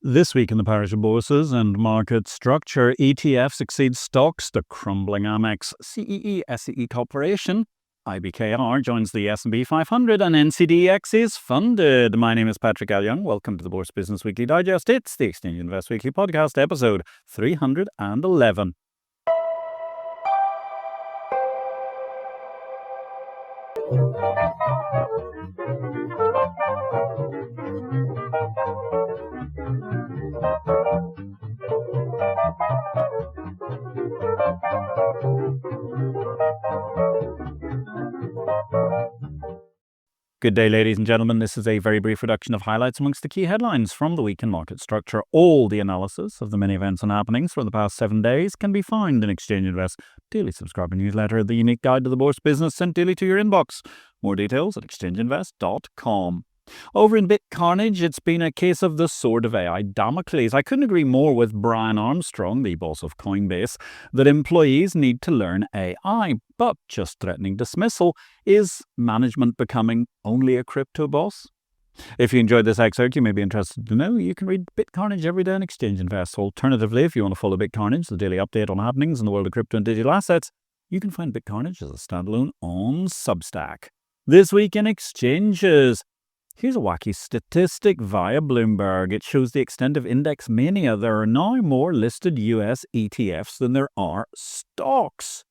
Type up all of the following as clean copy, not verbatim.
This week in the parish of bourses and market structure, ETFs exceed stocks. The crumbling AMEX CEESEE Corporation, IBKR, joins the S&P 500 and NCDEX is funded. My name is Patrick Young. Welcome to the Bourse Business Weekly Digest. It's the Exchange Invest Weekly Podcast, episode 311. Good day, ladies and gentlemen. This is a very brief reduction of highlights amongst the key headlines from the week in market structure. All the analysis of the many events and happenings for the past 7 days can be found in Exchange Invest daily subscriber newsletter, the unique guide to the Bourse business sent daily to your inbox. More details at exchangeinvest.com. Over in BitCarnage, it's been a case of the sword of AI Damocles. I couldn't agree more with Brian Armstrong, the boss of Coinbase, that employees need to learn AI, but just threatening dismissal. Is management becoming only a crypto boss? If you enjoyed this excerpt, you may be interested to know you can read BitCarnage every day on Exchange Invest. Alternatively, if you want to follow BitCarnage, the daily update on happenings in the world of crypto and digital assets, you can find BitCarnage as a standalone on Substack. This week in exchanges, here's a wacky statistic via Bloomberg. It shows the extent of index mania. There are now more listed US ETFs than there are stocks.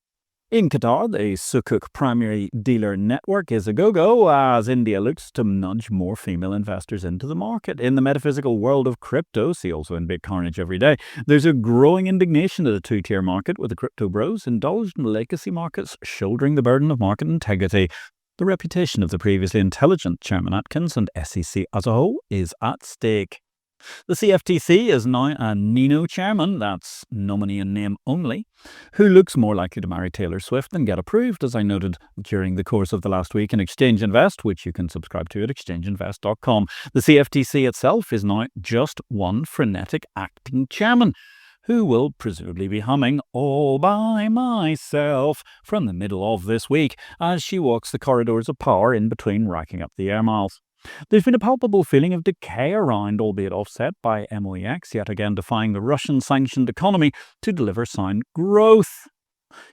In Qatar, the Sukuk primary dealer network is a go-go as India looks to nudge more female investors into the market. In the metaphysical world of crypto, see also in BitCarnage every day, there's a growing indignation at a two-tier market with the crypto bros indulged in legacy markets shouldering the burden of market integrity. The reputation of the previously intelligent Chairman Atkins and SEC as a whole is at stake. The CFTC is now a Nino chairman, that's nominee in name only, who looks more likely to marry Taylor Swift than get approved, as I noted during the course of the last week in Exchange Invest, which you can subscribe to at exchangeinvest.com. The CFTC itself is now just one frenetic acting chairman, who will presumably be humming All By Myself from the middle of this week as she walks the corridors of power in between racking up the air miles. There's been a palpable feeling of decay around, albeit offset by MEX yet again defying the Russian-sanctioned economy to deliver sound growth.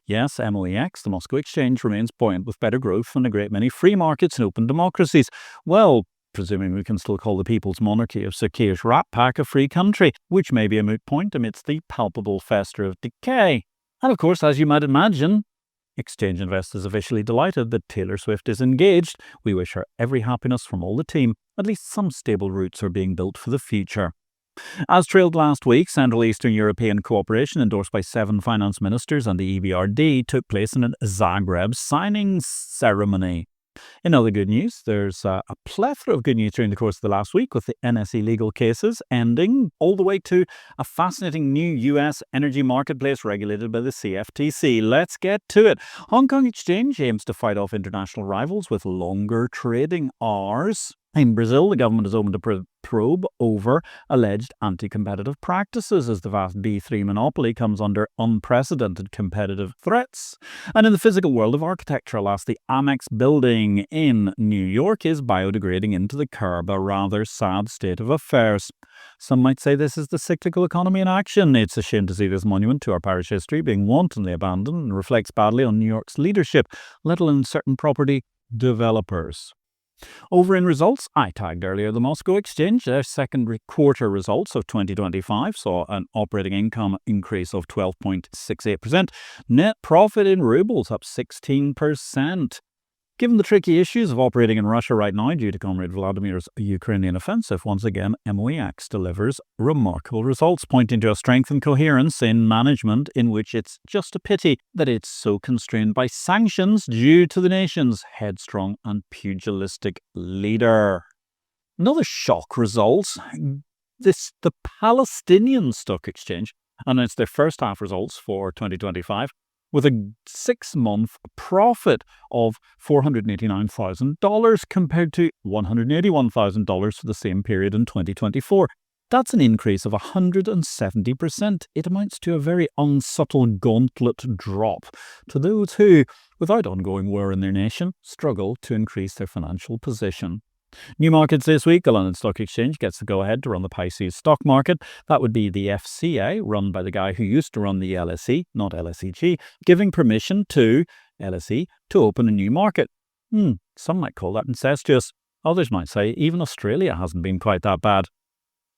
Yes, MEX, the Moscow Exchange, remains buoyant with better growth than a great many free markets and open democracies. Well, presuming we can still call the People's Monarchy of Sakir's Rat Pack a free country, which may be a moot point amidst the palpable fester of decay. And of course, as you might imagine, Exchange Invest is officially delighted that Taylor Swift is engaged. We wish her every happiness from all the team. At least some stable roots are being built for the future. As trailed last week, Central Eastern European cooperation endorsed by 7 finance ministers and the EBRD took place in a Zagreb signing ceremony. In other good news, there's a plethora of good news during the course of the last week, with the NSE legal cases ending all the way to a fascinating new US energy marketplace regulated by the CFTC. Let's get to it. Hong Kong Exchange aims to fight off international rivals with longer trading hours. In Brazil, the government is open to probe over alleged anti-competitive practices as the vast B3 monopoly comes under unprecedented competitive threats. And in the physical world of architecture, alas, the AMEX building in New York is biodegrading into the curb, a rather sad state of affairs. Some might say this is the cyclical economy in action. It's a shame to see this monument to our parish history being wantonly abandoned and reflects badly on New York's leadership, let alone certain property developers. Over in results, I tagged earlier the Moscow Exchange. Their second quarter results of 2025 saw an operating income increase of 12.68%. Net profit in rubles up 16%. Given the tricky issues of operating in Russia right now due to Comrade Vladimir's Ukrainian offensive, once again, MEX delivers remarkable results, pointing to a strength and coherence in management in which it's just a pity that it's so constrained by sanctions due to the nation's headstrong and pugilistic leader. Another shock result, the Palestinian Stock Exchange announced their first half results for 2025. With a 6-month profit of $489,000 compared to $181,000 for the same period in 2024. That's an increase of 170%. It amounts to a very unsubtle gauntlet drop to those who, without ongoing war in their nation, struggle to increase their financial position. New markets this week. The London Stock Exchange gets the go-ahead to run the Pisces stock market. That would be the FCA, run by the guy who used to run the LSE, not LSEG, giving permission to LSE to open a new market. Some might call that incestuous. Others might say even Australia hasn't been quite that bad.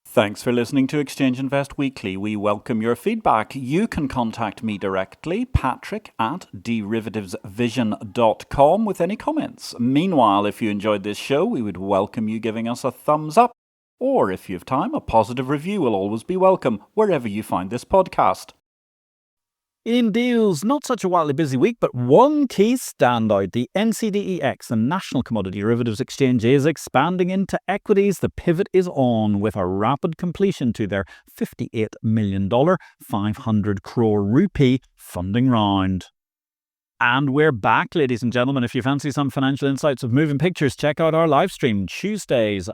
Thanks for listening to Exchange Invest Weekly. We welcome your feedback. You can contact me directly, patrick@derivativesvision.com, with any comments. Meanwhile, if you enjoyed this show, we would welcome you giving us a thumbs up. Or if you have time, a positive review will always be welcome, wherever you find this podcast. In deals, not such a wildly busy week, but one key standout. The NCDEX, the National Commodity Derivatives Exchange, is expanding into equities. The pivot is on with a rapid completion to their $58 million, 500 crore rupee funding round. And we're back, ladies and gentlemen. If you fancy some financial insights of moving pictures, check out our live stream Tuesdays,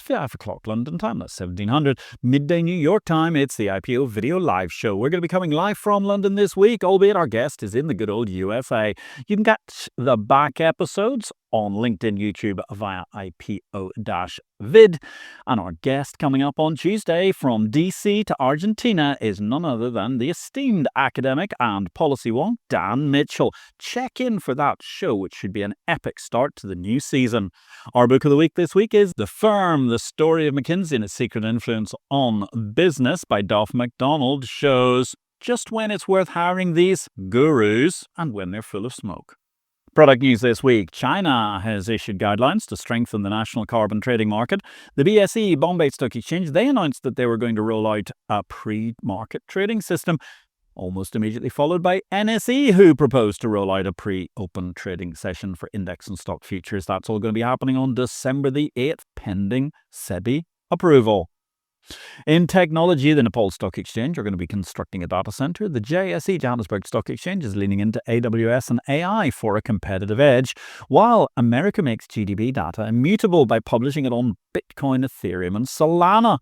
5 o'clock London time, that's 1700, midday New York time. It's the IPO video live show. We're going to be coming live from London this week, albeit our guest is in the good old USA. You can catch the back episodes on LinkedIn, YouTube via IPO-VID. And our guest coming up on Tuesday from DC to Argentina is none other than the esteemed academic and policy wonk, Dan Mitchell. Check in for that show, which should be an epic start to the new season. Our book of the week this week is The Firm, The Story of McKinsey and Its Secret Influence on Business by Duff McDonald. Shows just when it's worth hiring these gurus and when they're full of smoke. Product news this week. China has issued guidelines to strengthen the national carbon trading market. The BSE, Bombay Stock Exchange, they announced that they were going to roll out a pre-market trading system, almost immediately followed by NSE, who proposed to roll out a pre-open trading session for index and stock futures. That's all going to be happening on December the 8th, pending SEBI approval. In technology, the Nepal Stock Exchange are going to be constructing a data center. The JSE, Johannesburg Stock Exchange, is leaning into AWS and AI for a competitive edge, while America makes GDP data immutable by publishing it on Bitcoin, Ethereum, and Solana.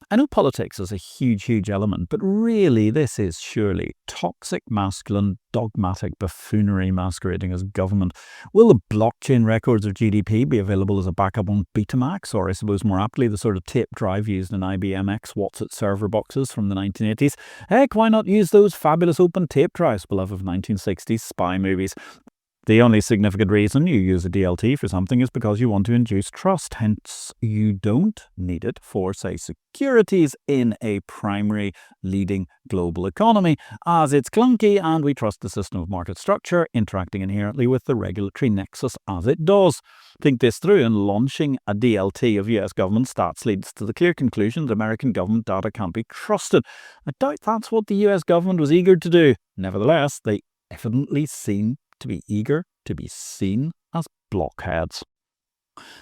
I know politics is a huge element, but really this is surely toxic, masculine, dogmatic buffoonery masquerading as government. Will the blockchain records of GDP be available as a backup on Betamax, or I suppose more aptly the sort of tape drive used in IBMX What's-It server boxes from the 1980s? Heck, why not use those fabulous open tape drives beloved of 1960s spy movies? The only significant reason you use a DLT for something is because you want to induce trust. Hence, you don't need it for, say, securities in a primary leading global economy, as it's clunky and we trust the system of market structure interacting inherently with the regulatory nexus as it does. Think this through, and launching a DLT of US government stats leads to the clear conclusion that American government data can't be trusted. I doubt that's what the US government was eager to do. Nevertheless, they evidently seem to be eager to be seen as blockheads.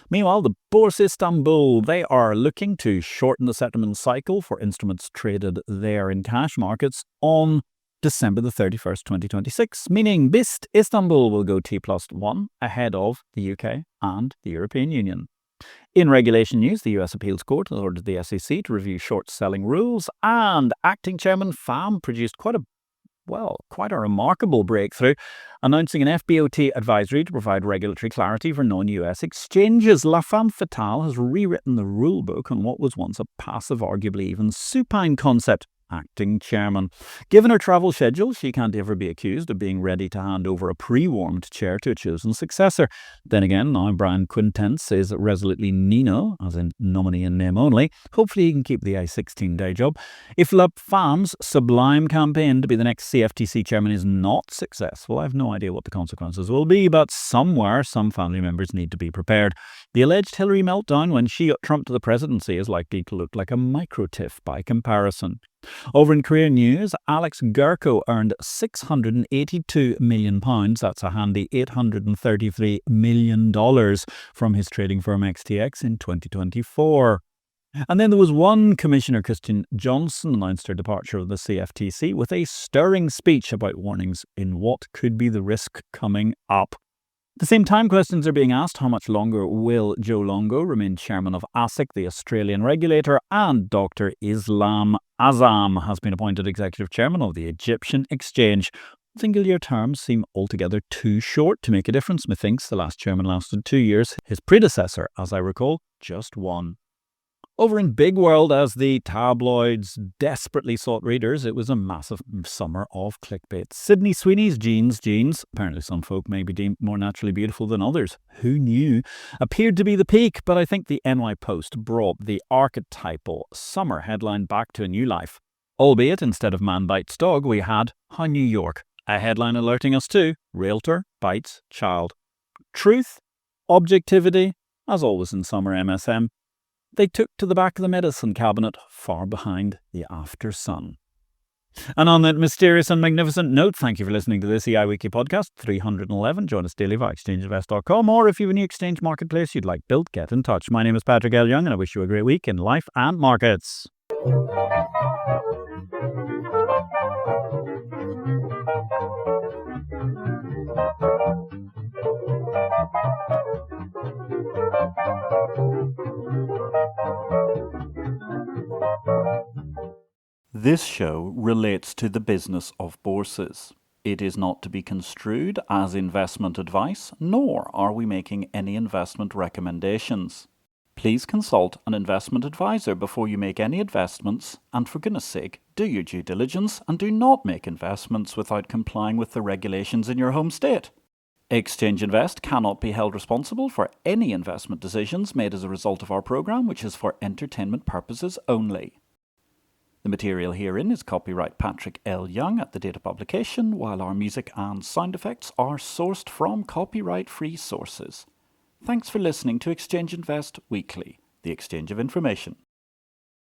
Meanwhile, the Bourse Istanbul, they are looking to shorten the settlement cycle for instruments traded there in cash markets on December the 31st, 2026, meaning BIST Istanbul will go T+1 ahead of the UK and the European Union. In regulation news, the US Appeals Court has ordered the SEC to review short-selling rules, and Acting Chairman Pham produced quite a remarkable breakthrough, announcing an FBOT advisory to provide regulatory clarity for non-US exchanges. La Femme Fatale has rewritten the rulebook on what was once a passive, arguably even supine concept. Acting chairman. Given her travel schedule, she can't ever be accused of being ready to hand over a pre-warmed chair to a chosen successor. Then again, now Brian Quintense is resolutely Nino, as in nominee in name only. Hopefully he can keep the I-16 day job. If La Femme's sublime campaign to be the next CFTC chairman is not successful, I have no idea what the consequences will be, but somewhere some family members need to be prepared. The alleged Hillary meltdown when she got Trump to the presidency is likely to look like a micro-tiff by comparison. Over in career news, Alex Gerko earned £682 million, that's a handy $833 million, from his trading firm XTX in 2024. And then there was one Commissioner, Christian Johnson, announced her departure of the CFTC with a stirring speech about warnings in what could be the risk coming up. At the same time, questions are being asked: how much longer will Joe Longo remain chairman of ASIC, the Australian regulator, and Dr. Islam Azam has been appointed executive chairman of the Egyptian Exchange. Single-year terms seem altogether too short to make a difference. Methinks the last chairman lasted 2 years. His predecessor, as I recall, just 1. Over in Big World, as the tabloids desperately sought readers, it was a massive summer of clickbait. Sydney Sweeney's jeans, apparently some folk may be deemed more naturally beautiful than others, who knew, appeared to be the peak, but I think the NY Post brought the archetypal summer headline back to a new life. Albeit, instead of man bites dog, we had How New York, a headline alerting us to Realtor bites child. Truth, objectivity, as always in summer MSM, they took to the back of the medicine cabinet, far behind the after sun. And on that mysterious and magnificent note, thank you for listening to this EI Weekly Podcast 311. Join us daily via exchangeinvest.com, or if you have a new exchange marketplace you'd like built, get in touch. My name is Patrick L. Young, and I wish you a great week in life and markets. This show relates to the business of bourses. It is not to be construed as investment advice, nor are we making any investment recommendations. Please consult an investment advisor before you make any investments, and for goodness sake, do your due diligence and do not make investments without complying with the regulations in your home state. Exchange Invest cannot be held responsible for any investment decisions made as a result of our program, which is for entertainment purposes only. The material herein is copyright Patrick L. Young at the date of publication, while our music and sound effects are sourced from copyright-free sources. Thanks for listening to Exchange Invest Weekly, the exchange of information.